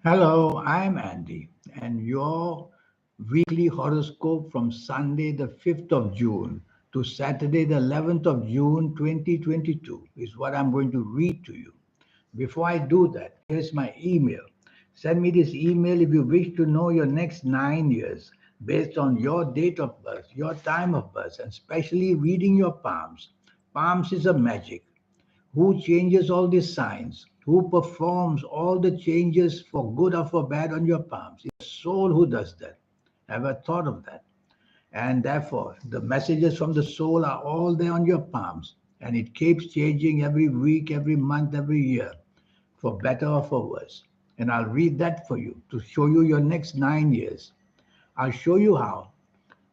Hello, I'm Andy, and your weekly horoscope from Sunday, the 5th of June to Saturday, the 11th of June, 2022 is what I'm going to read to you. Before I do that, here's my email. Send me this email if you wish to know your next 9 years based on your date of birth, your time of birth, and especially reading your palms. Palms is a magic. Who changes all these signs? Who performs all the changes for good or for bad on your palms? It's the soul who does that. Ever thought of that? And therefore, the messages from the soul are all there on your palms. And it keeps changing every week, every month, every year, for better or for worse. And I'll read that for you to show you your next 9 years. I'll show you how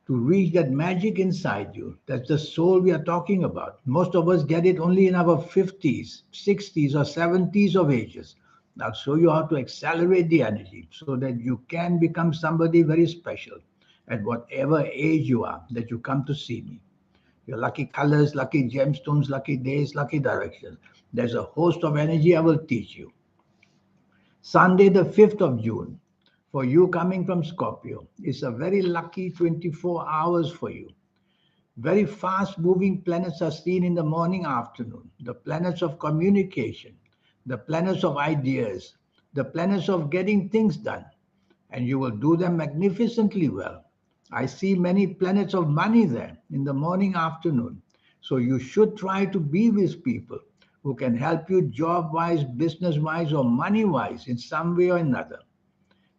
to reach that magic inside you. That's the soul we are talking about. Most of us get it only in our 50s, 60s, or 70s of ages. I'll show you how to accelerate the energy so that you can become somebody very special at whatever age you are that you come to see me. Your lucky colors, lucky gemstones, lucky days, lucky directions. There's a host of energy I will teach you. Sunday, the 5th of June, for you coming from Scorpio, is a very lucky 24 hours for you. Very fast moving planets are seen in the morning afternoon. The planets of communication, the planets of ideas, the planets of getting things done. And you will do them magnificently well. I see many planets of money there in the morning afternoon. So you should try to be with people who can help you job wise, business wise, or money wise in some way or another.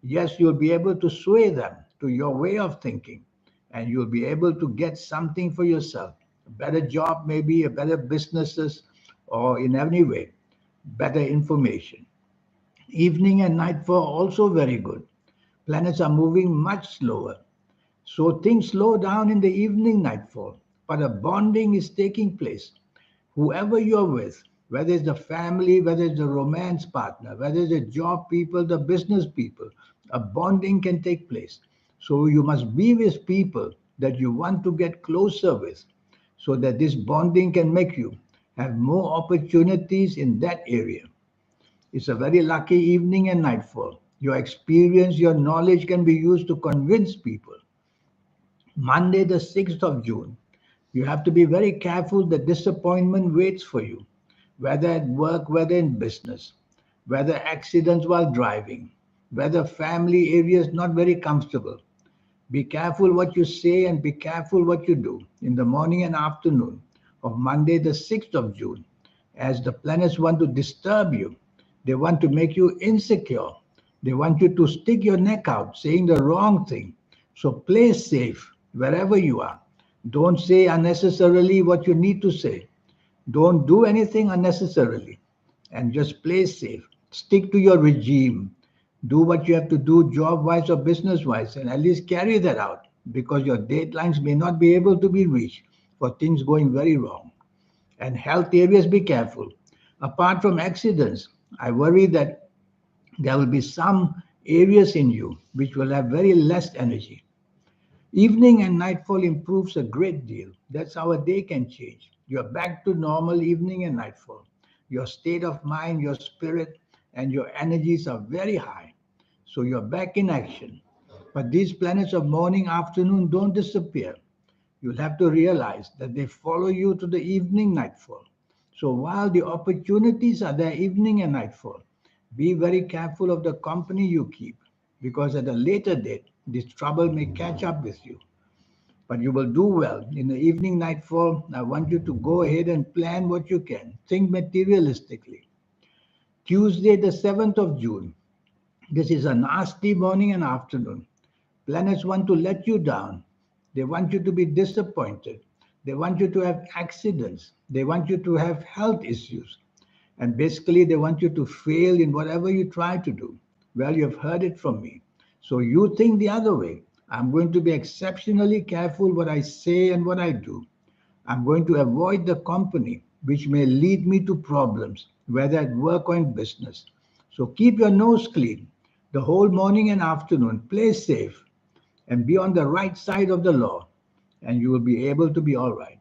Yes, you'll be able to sway them to your way of thinking, and you'll be able to get something for yourself. A better job, maybe, a better businesses, or in any way, better information. Evening and nightfall also very good. Planets are moving much slower. So things slow down in the evening nightfall, but a bonding is taking place. Whoever you're with, whether it's the family, whether it's the romance partner, whether it's the job people, the business people, a bonding can take place. So you must be with people that you want to get closer with so that this bonding can make you have more opportunities in that area. It's a very lucky evening and nightfall. Your experience, your knowledge can be used to convince people. Monday, the 6th of June, you have to be very careful that disappointment waits for you, whether at work, whether in business, whether accidents while driving, whether family areas not very comfortable. Be careful what you say and be careful what you do in the morning and afternoon of Monday, the 6th of June, as the planets want to disturb you. They want to make you insecure. They want you to stick your neck out, saying the wrong thing. So play safe wherever you are. Don't say unnecessarily what you need to say. Don't do anything unnecessarily and just play safe. Stick to your regime. Do what you have to do job wise or business wise and at least carry that out because your deadlines may not be able to be reached for things going very wrong. And health areas, be careful. Apart from accidents, I worry that there will be some areas in you which will have very less energy. Evening and nightfall improves a great deal. That's how a day can change. You're back to normal evening and nightfall. Your state of mind, your spirit, and your energies are very high. So you're back in action. But these planets of morning, afternoon don't disappear. You'll have to realize that they follow you to the evening nightfall. So while the opportunities are there evening and nightfall, be very careful of the company you keep because at a later date, this trouble may catch up with you. But you will do well. In the evening nightfall, I want you to go ahead and plan what you can. Think materialistically. Tuesday, the 7th of June. This is a nasty morning and afternoon. Planets want to let you down. They want you to be disappointed. They want you to have accidents. They want you to have health issues. And basically, they want you to fail in whatever you try to do. Well, you've heard it from me. So you think the other way. I'm going to be exceptionally careful what I say and what I do. I'm going to avoid the company which may lead me to problems, whether at work or in business. So keep your nose clean the whole morning and afternoon. Play safe and be on the right side of the law, and you will be able to be all right.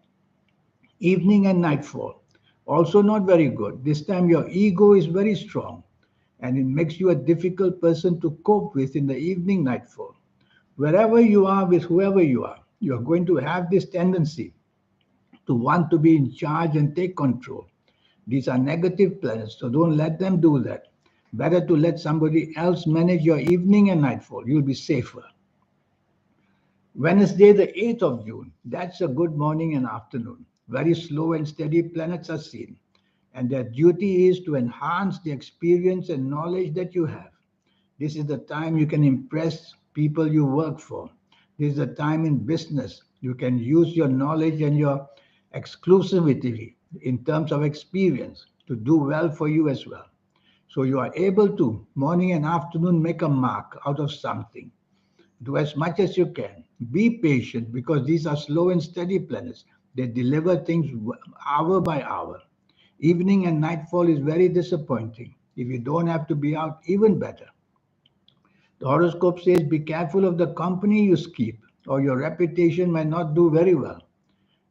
Evening and nightfall, also not very good. This time your ego is very strong. and it makes you a difficult person to cope with in the evening nightfall. Wherever you are, with whoever you are going to have this tendency to want to be in charge and take control. These are negative planets, so don't let them do that. Better to let somebody else manage your evening and nightfall. You'll be safer. Wednesday, the 8th of June, that's a good morning and afternoon. Very slow and steady planets are seen, and their duty is to enhance the experience and knowledge that you have. This is the time you can impress people you work for. This is the time in business you can use your knowledge and your exclusivity in terms of experience to do well for you as well. So you are able to, morning and afternoon, make a mark out of something. Do as much as you can. Be patient because these are slow and steady planets. They deliver things hour by hour. Evening and nightfall is very disappointing. If you don't have to be out, even better. The horoscope says be careful of the company you keep, or your reputation might not do very well.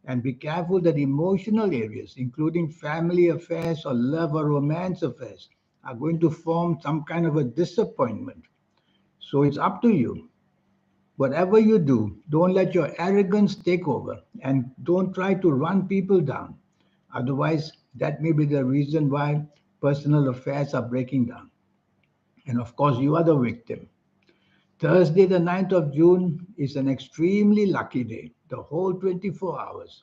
And be careful that emotional areas, including family affairs or love or romance affairs, are going to form some kind of a disappointment. So it's up to you. Whatever you do, don't let your arrogance take over and don't try to run people down. Otherwise, that may be the reason why personal affairs are breaking down. And of course, you are the victim. Thursday, the 9th of June, is an extremely lucky day, the whole 24 hours.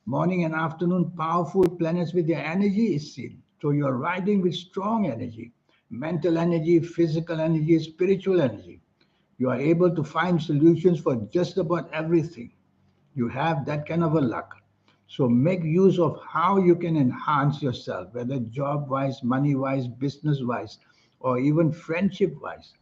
Morning and afternoon, powerful planets with their energy is seen. So you're riding with strong energy, mental energy, physical energy, spiritual energy. You are able to find solutions for just about everything. You have that kind of a luck. So make use of how you can enhance yourself, whether job wise, money wise, business wise, or even friendship wise.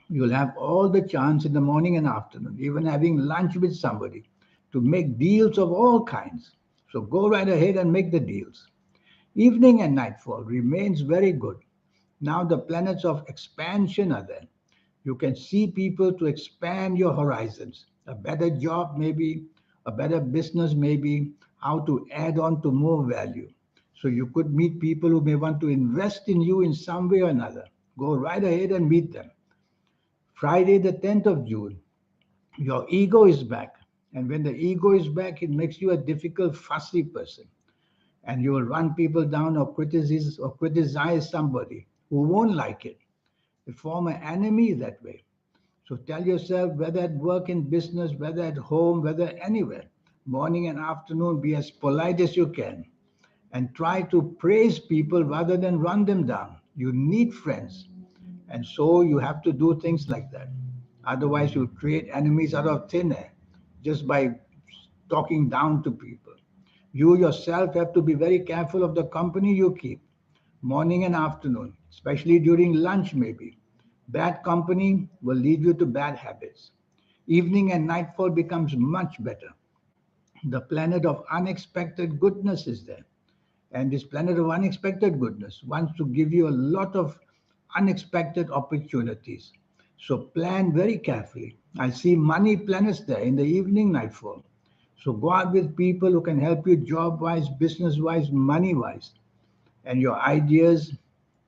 You'll have all the chance in the morning and afternoon, even having lunch with somebody, to make deals of all kinds. So go right ahead and make the deals. Evening and nightfall remains very good. Now the planets of expansion are there. You can see people to expand your horizons. A better job, maybe, a better business, maybe, how to add on to more value. So you could meet people who may want to invest in you in some way or another. Go right ahead and meet them. Friday, the 10th of June, your ego is back. And when the ego is back, it makes you a difficult, fussy person. And you will run people down or criticize somebody who won't like it. You form an enemy that way. So tell yourself, whether at work, in business, whether at home, whether anywhere, morning and afternoon, be as polite as you can and try to praise people rather than run them down. You need friends. And so you have to do things like that. Otherwise, you create enemies out of thin air just by talking down to people. You yourself have to be very careful of the company you keep, morning and afternoon, especially during lunch, maybe. Bad company will lead you to bad habits. Evening and nightfall becomes much better. The planet of unexpected goodness is there. And this planet of unexpected goodness wants to give you a lot of unexpected opportunities. So plan very carefully. I see money planets there in the evening nightfall. So go out with people who can help you job wise, business wise, money wise. And your ideas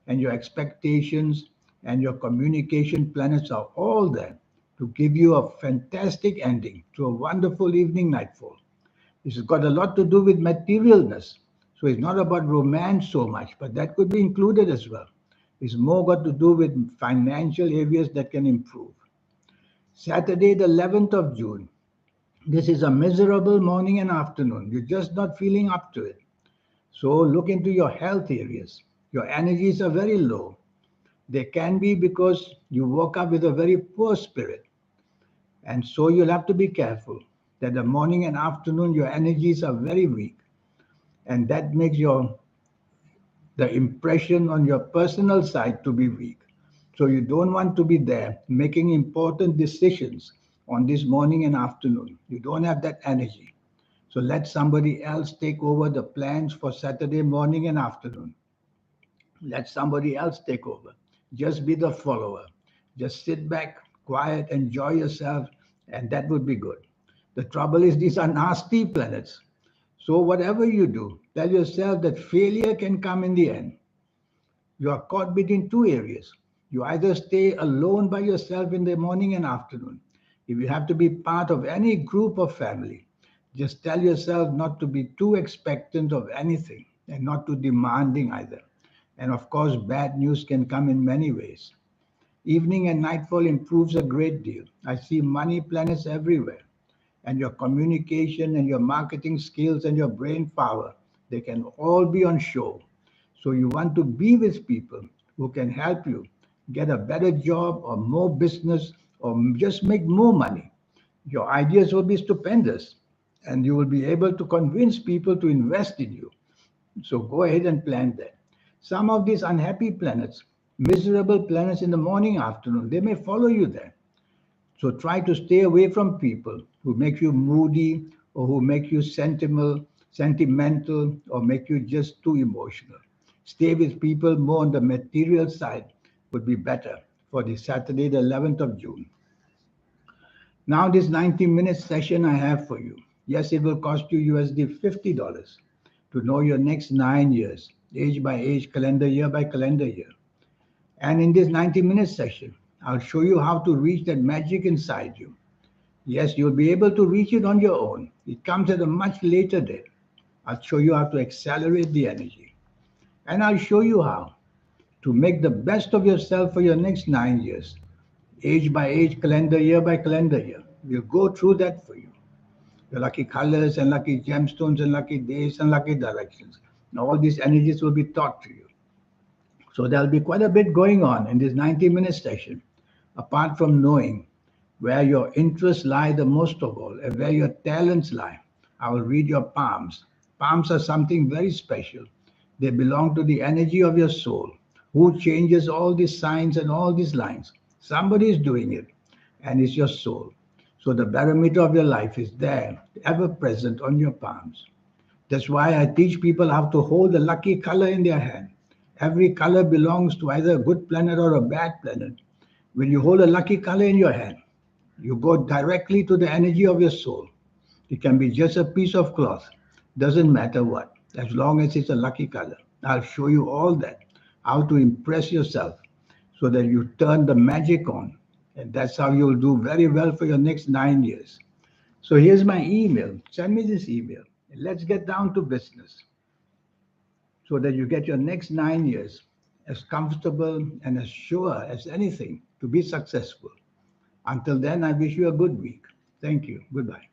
and your expectations and your communication planets are all there to give you a fantastic ending to a wonderful evening nightfall. This has got a lot to do with materialness. So it's not about romance so much, but that could be included as well. It's more got to do with financial areas that can improve. Saturday, the 11th of June. This is a miserable morning and afternoon. You're just not feeling up to it. So look into your health areas. Your energies are very low. They can be because you woke up with a very poor spirit. And so you'll have to be careful that the morning and afternoon your energies are very weak. And that makes your the impression on your personal side to be weak. So you don't want to be there making important decisions on this morning and afternoon. You don't have that energy. So let somebody else take over the plans for Saturday morning and afternoon. Let somebody else take over. Just be the follower. Just sit back, quiet, enjoy yourself, and that would be good. The trouble is, these are nasty planets. So, whatever you do, tell yourself that failure can come in the end. You are caught between two areas. You either stay alone by yourself in the morning and afternoon. If you have to be part of any group or family, just tell yourself not to be too expectant of anything and not too demanding either. And of course, bad news can come in many ways. Evening and nightfall improves a great deal. I see money planets everywhere, and your communication and your marketing skills and your brain power, they can all be on show. So you want to be with people who can help you get a better job or more business or just make more money. Your ideas will be stupendous and you will be able to convince people to invest in you. So go ahead and plan that. Some of these unhappy planets, miserable planets in the morning, afternoon, they may follow you there. So try to stay away from people who make you moody or who make you sentimental or make you just too emotional. Stay with people more on the material side would be better for the Saturday, the 11th of June. Now, this 90-minute session I have for you. Yes, it will cost you USD $50 to know your next 9 years, age by age, calendar year by calendar year. And in this 90-minute session, I'll show you how to reach that magic inside you. Yes, you'll be able to reach it on your own. It comes at a much later date. I'll show you how to accelerate the energy. And I'll show you how to make the best of yourself for your next 9 years, age by age, calendar year by calendar year. We'll go through that for you. Your lucky colors and lucky gemstones and lucky days and lucky directions. Now, all these energies will be taught to you. So there'll be quite a bit going on in this 90-minute session, apart from knowing where your interests lie the most of all and where your talents lie. I will read your palms. Palms are something very special. They belong to the energy of your soul. Who changes all these signs and all these lines? Somebody is doing it, and it's your soul. So the barometer of your life is there, ever present on your palms. That's why I teach people how to hold a lucky color in their hand. Every color belongs to either a good planet or a bad planet. When you hold a lucky color in your hand, you go directly to the energy of your soul. It can be just a piece of cloth, doesn't matter what, as long as it's a lucky color. I'll show you all that, how to impress yourself so that you turn the magic on. And that's how you'll do very well for your next 9 years. So here's my email. Send me this email. Let's get down to business so that you get your next 9 years as comfortable and as sure as anything to be successful. Until then, I wish you a good week. Thank you. Goodbye.